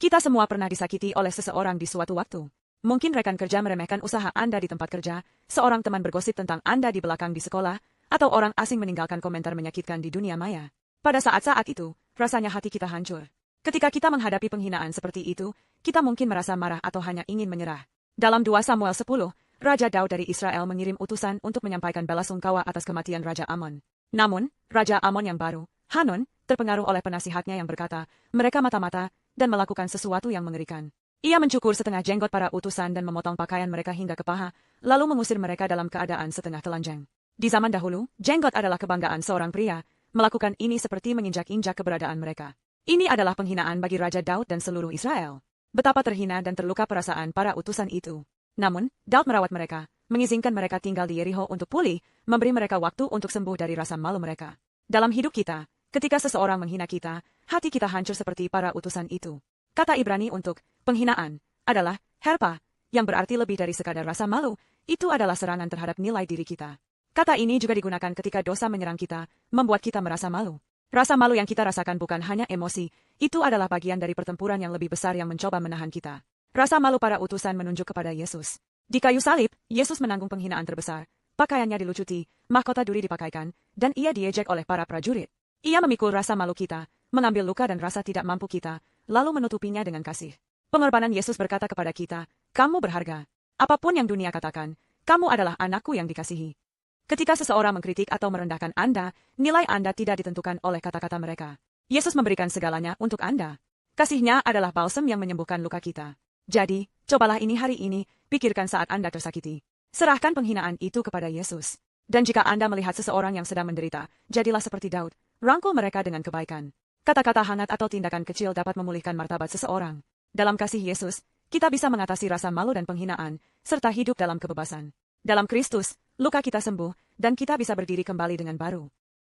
Kita semua pernah disakiti oleh seseorang di suatu waktu. Mungkin rekan kerja meremehkan usaha Anda di tempat kerja, seorang teman bergosip tentang Anda di belakang di sekolah, atau orang asing meninggalkan komentar menyakitkan di dunia maya. Pada saat-saat itu, rasanya hati kita hancur. Ketika kita menghadapi penghinaan seperti itu, kita mungkin merasa marah atau hanya ingin menyerah. Dalam 2 Samuel 10, Raja Daud dari Israel mengirim utusan untuk menyampaikan belasungkawa atas kematian Raja Amon. Namun, Raja Amon yang baru, Hanun, terpengaruh oleh penasihatnya yang berkata, mereka mata-mata, dan melakukan sesuatu yang mengerikan. Ia mencukur setengah jenggot para utusan dan memotong pakaian mereka hingga ke paha, lalu mengusir mereka dalam keadaan setengah telanjang. Di zaman dahulu, jenggot adalah kebanggaan seorang pria. Melakukan ini seperti menginjak-injak keberadaan mereka. Ini adalah penghinaan bagi Raja Daud dan seluruh Israel. Betapa terhina dan terluka perasaan para utusan itu. Namun, Daud merawat mereka, mengizinkan mereka tinggal di Yeriho untuk pulih, memberi mereka waktu untuk sembuh dari rasa malu mereka. Dalam hidup kita, ketika seseorang menghina kita, hati kita hancur seperti para utusan itu. Kata Ibrani untuk penghinaan adalah herpa, yang berarti lebih dari sekadar rasa malu. Itu adalah serangan terhadap nilai diri kita. Kata ini juga digunakan ketika dosa menyerang kita, membuat kita merasa malu. Rasa malu yang kita rasakan bukan hanya emosi, itu adalah bagian dari pertempuran yang lebih besar yang mencoba menahan kita. Rasa malu para utusan menunjuk kepada Yesus. Di kayu salib, Yesus menanggung penghinaan terbesar. Pakaiannya dilucuti, mahkota duri dipakaikan, dan ia diejek oleh para prajurit. Ia memikul rasa malu kita, mengambil luka dan rasa tidak mampu kita, lalu menutupinya dengan kasih. Pengorbanan Yesus berkata kepada kita, kamu berharga. Apapun yang dunia katakan, kamu adalah anakku yang dikasihi. Ketika seseorang mengkritik atau merendahkan Anda, nilai Anda tidak ditentukan oleh kata-kata mereka. Yesus memberikan segalanya untuk Anda. Kasihnya adalah balsam yang menyembuhkan luka kita. Jadi, cobalah ini hari ini, pikirkan saat Anda tersakiti. Serahkan penghinaan itu kepada Yesus. Dan jika Anda melihat seseorang yang sedang menderita, jadilah seperti Daud, rangkul mereka dengan kebaikan. Kata-kata hangat atau tindakan kecil dapat memulihkan martabat seseorang. Dalam kasih Yesus, kita bisa mengatasi rasa malu dan penghinaan, serta hidup dalam kebebasan. Dalam Kristus, luka kita sembuh, dan kita bisa berdiri kembali dengan baru.